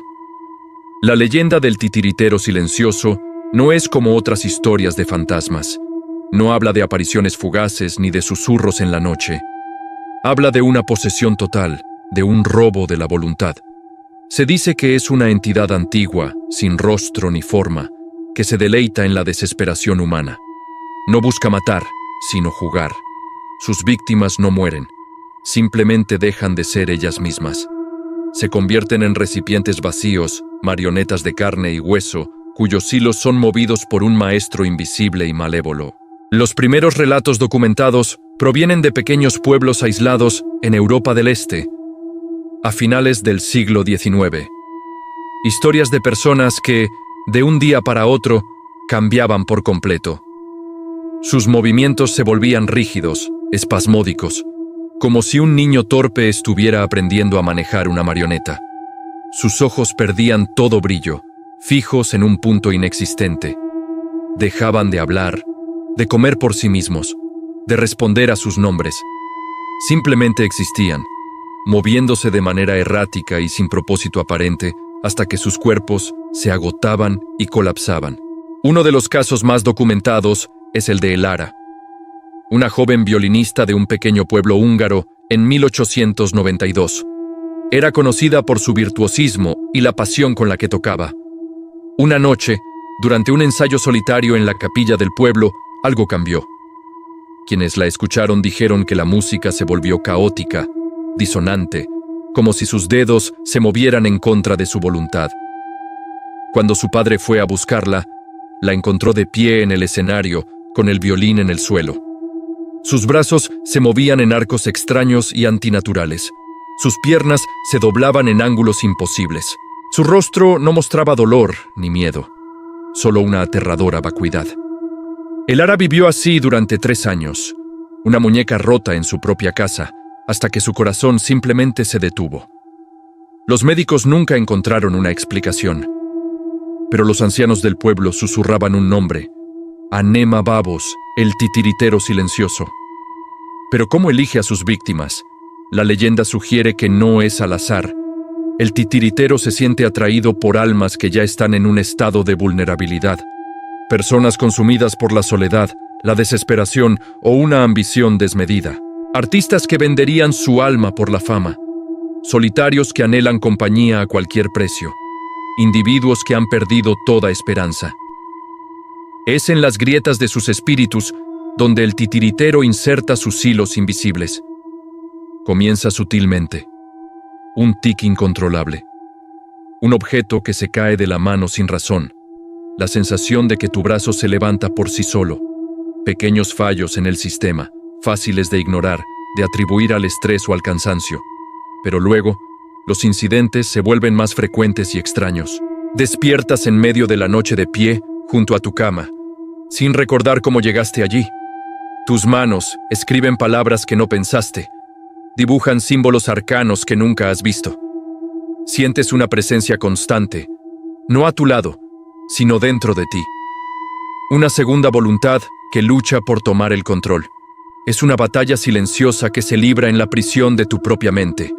La leyenda del titiritero silencioso no es como otras historias de fantasmas. No habla de apariciones fugaces ni de susurros en la noche. Habla de una posesión total, de un robo de la voluntad. Se dice que es una entidad antigua, sin rostro ni forma, que se deleita en la desesperación humana. No busca matar, sino jugar. Sus víctimas no mueren, simplemente dejan de ser ellas mismas. Se convierten en recipientes vacíos, marionetas de carne y hueso, cuyos hilos son movidos por un maestro invisible y malévolo. Los primeros relatos documentados provienen de pequeños pueblos aislados en Europa del Este, a finales del siglo XIX. Historias de personas que, de un día para otro, cambiaban por completo. Sus movimientos se volvían rígidos, espasmódicos, como si un niño torpe estuviera aprendiendo a manejar una marioneta. Sus ojos perdían todo brillo, fijos en un punto inexistente. Dejaban de hablar, de comer por sí mismos, de responder a sus nombres. Simplemente existían, moviéndose de manera errática y sin propósito aparente, hasta que sus cuerpos se agotaban y colapsaban. Uno de los casos más documentados es el de Elara, una joven violinista de un pequeño pueblo húngaro en 1892. Era conocida por su virtuosismo y la pasión con la que tocaba. Una noche, durante un ensayo solitario en la capilla del pueblo, algo cambió. Quienes la escucharon dijeron que la música se volvió caótica, disonante, como si sus dedos se movieran en contra de su voluntad. Cuando su padre fue a buscarla, la encontró de pie en el escenario, con el violín en el suelo. Sus brazos se movían en arcos extraños y antinaturales. Sus piernas se doblaban en ángulos imposibles. Su rostro no mostraba dolor ni miedo, solo una aterradora vacuidad. Elara vivió así durante 3 años, una muñeca rota en su propia casa, hasta que su corazón simplemente se detuvo. Los médicos nunca encontraron una explicación, pero los ancianos del pueblo susurraban un nombre: Anema Babos, el titiritero silencioso. Pero ¿cómo elige a sus víctimas? La leyenda sugiere que no es al azar. El titiritero se siente atraído por almas que ya están en un estado de vulnerabilidad. Personas consumidas por la soledad, la desesperación o una ambición desmedida. Artistas que venderían su alma por la fama. Solitarios que anhelan compañía a cualquier precio. Individuos que han perdido toda esperanza. Es en las grietas de sus espíritus donde el titiritero inserta sus hilos invisibles. Comienza sutilmente. Un tic incontrolable. Un objeto que se cae de la mano sin razón. La sensación de que tu brazo se levanta por sí solo. Pequeños fallos en el sistema, fáciles de ignorar, de atribuir al estrés o al cansancio. Pero luego, los incidentes se vuelven más frecuentes y extraños. Despiertas en medio de la noche de pie, junto a tu cama, sin recordar cómo llegaste allí. Tus manos escriben palabras que no pensaste, dibujan símbolos arcanos que nunca has visto. Sientes una presencia constante, no a tu lado, sino dentro de ti. Una segunda voluntad que lucha por tomar el control. Es una batalla silenciosa que se libra en la prisión de tu propia mente.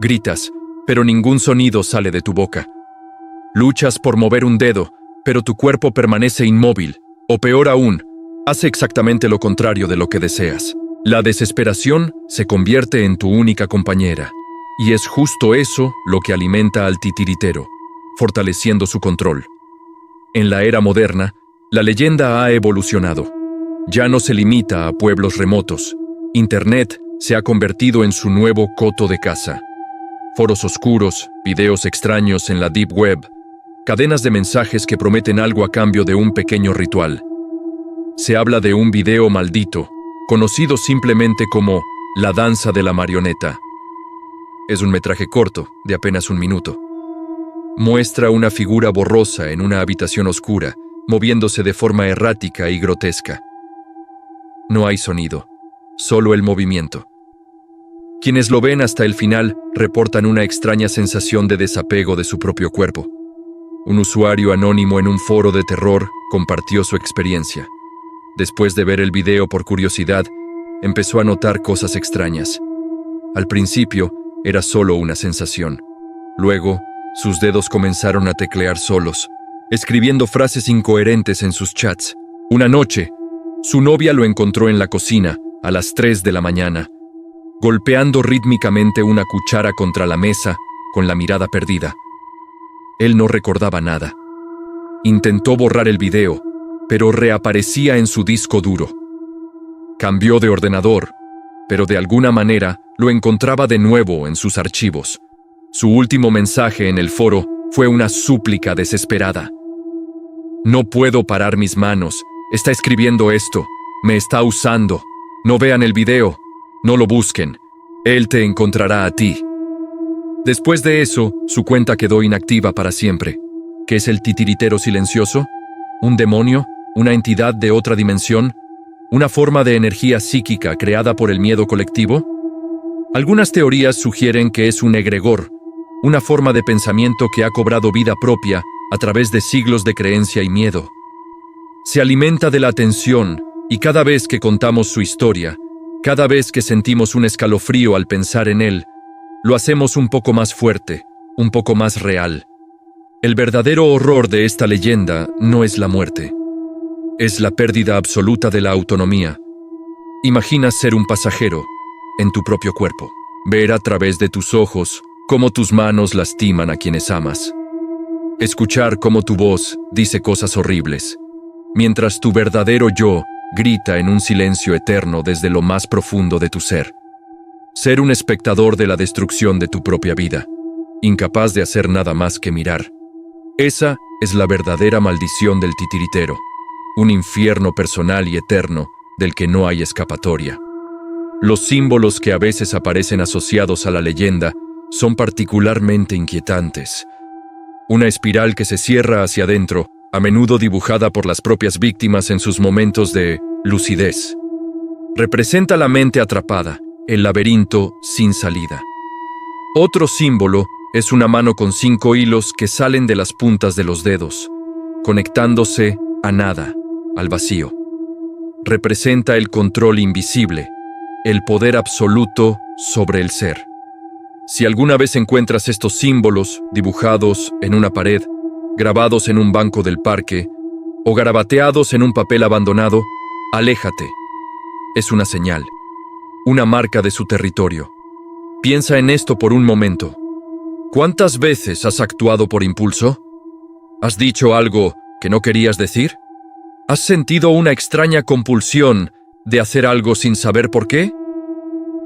Gritas, pero ningún sonido sale de tu boca. Luchas por mover un dedo, pero tu cuerpo permanece inmóvil, o peor aún, hace exactamente lo contrario de lo que deseas. La desesperación se convierte en tu única compañera, y es justo eso lo que alimenta al titiritero, fortaleciendo su control. En la era moderna, la leyenda ha evolucionado. Ya no se limita a pueblos remotos. Internet se ha convertido en su nuevo coto de caza. Foros oscuros, videos extraños en la Deep Web, cadenas de mensajes que prometen algo a cambio de un pequeño ritual. Se habla de un video maldito, conocido simplemente como La danza de la marioneta. Es un metraje corto, de apenas 1 minuto. Muestra una figura borrosa en una habitación oscura, moviéndose de forma errática y grotesca. No hay sonido, solo el movimiento. Quienes lo ven hasta el final reportan una extraña sensación de desapego de su propio cuerpo. Un usuario anónimo en un foro de terror compartió su experiencia. Después de ver el video por curiosidad, empezó a notar cosas extrañas. Al principio, era solo una sensación. Luego, sus dedos comenzaron a teclear solos, escribiendo frases incoherentes en sus chats. Una noche, su novia lo encontró en la cocina, a las 3 de la mañana, golpeando rítmicamente una cuchara contra la mesa, con la mirada perdida. Él no recordaba nada. Intentó borrar el video, pero reaparecía en su disco duro. Cambió de ordenador, pero de alguna manera lo encontraba de nuevo en sus archivos. Su último mensaje en el foro fue una súplica desesperada. No puedo parar mis manos. Está escribiendo esto. Me está usando. No vean el video. No lo busquen. Él te encontrará a ti. Después de eso, su cuenta quedó inactiva para siempre. ¿Qué es el titiritero silencioso? ¿Un demonio? ¿Una entidad de otra dimensión? ¿Una forma de energía psíquica creada por el miedo colectivo? Algunas teorías sugieren que es un egregor, una forma de pensamiento que ha cobrado vida propia a través de siglos de creencia y miedo. Se alimenta de la atención y cada vez que contamos su historia, cada vez que sentimos un escalofrío al pensar en él, lo hacemos un poco más fuerte, un poco más real. El verdadero horror de esta leyenda no es la muerte. Es la pérdida absoluta de la autonomía. Imagina ser un pasajero en tu propio cuerpo. Ver a través de tus ojos cómo tus manos lastiman a quienes amas. Escuchar cómo tu voz dice cosas horribles, mientras tu verdadero yo grita en un silencio eterno desde lo más profundo de tu ser. Ser un espectador de la destrucción de tu propia vida, incapaz de hacer nada más que mirar. Esa es la verdadera maldición del titiritero, un infierno personal y eterno del que no hay escapatoria. Los símbolos que a veces aparecen asociados a la leyenda son particularmente inquietantes. Una espiral que se cierra hacia adentro, a menudo dibujada por las propias víctimas en sus momentos de lucidez. Representa la mente atrapada, el laberinto sin salida. Otro símbolo es una mano con 5 hilos que salen de las puntas de los dedos, conectándose a nada, al vacío. Representa el control invisible, el poder absoluto sobre el ser. Si alguna vez encuentras estos símbolos dibujados en una pared, grabados en un banco del parque o garabateados en un papel abandonado, aléjate. Es una señal, una marca de su territorio. Piensa en esto por un momento. ¿Cuántas veces has actuado por impulso? ¿Has dicho algo que no querías decir? ¿Has sentido una extraña compulsión de hacer algo sin saber por qué?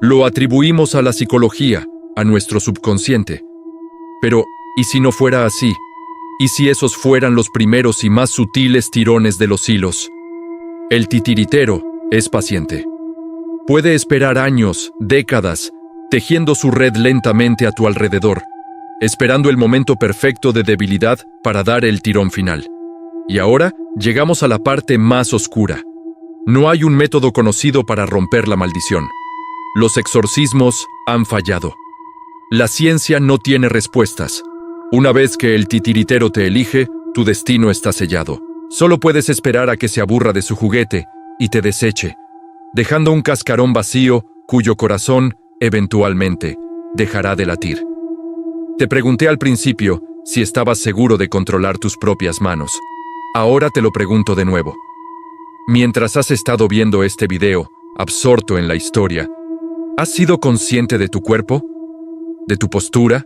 Lo atribuimos a la psicología, a nuestro subconsciente. Pero, ¿y si no fuera así? ¿Y si esos fueran los primeros y más sutiles tirones de los hilos? El titiritero es paciente. Puede esperar años, décadas, tejiendo su red lentamente a tu alrededor, esperando el momento perfecto de debilidad para dar el tirón final. Y ahora llegamos a la parte más oscura. No hay un método conocido para romper la maldición. Los exorcismos han fallado. La ciencia no tiene respuestas. Una vez que el titiritero te elige, tu destino está sellado. Solo puedes esperar a que se aburra de su juguete y te deseche, dejando un cascarón vacío cuyo corazón, eventualmente, dejará de latir. Te pregunté al principio si estabas seguro de controlar tus propias manos. Ahora te lo pregunto de nuevo. Mientras has estado viendo este video, absorto en la historia, ¿has sido consciente de tu cuerpo? ¿De tu postura?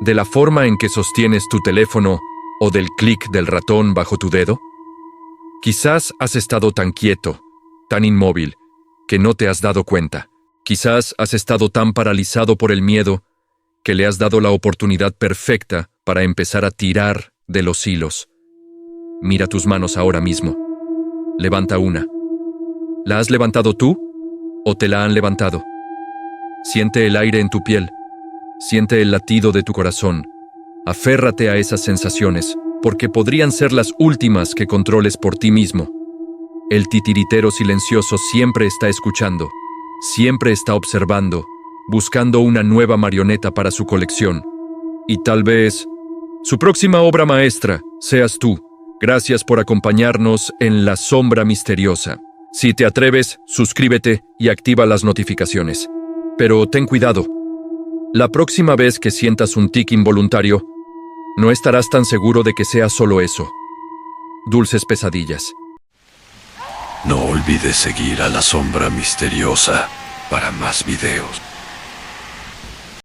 ¿De la forma en que sostienes tu teléfono o del clic del ratón bajo tu dedo? Quizás has estado tan quieto, tan inmóvil, que no te has dado cuenta. Quizás has estado tan paralizado por el miedo que le has dado la oportunidad perfecta para empezar a tirar de los hilos. Mira tus manos ahora mismo. Levanta una. ¿La has levantado tú o te la han levantado? Siente el aire en tu piel. Siente el latido de tu corazón. Aférrate a esas sensaciones, porque podrían ser las últimas que controles por ti mismo. El titiritero silencioso siempre está escuchando, siempre está observando, buscando una nueva marioneta para su colección. Y tal vez su próxima obra maestra seas tú. Gracias por acompañarnos en La Sombra Misteriosa. Si te atreves, suscríbete y activa las notificaciones. Pero ten cuidado. La próxima vez que sientas un tic involuntario, no estarás tan seguro de que sea solo eso. Dulces pesadillas. No olvides seguir a La Sombra Misteriosa para más videos.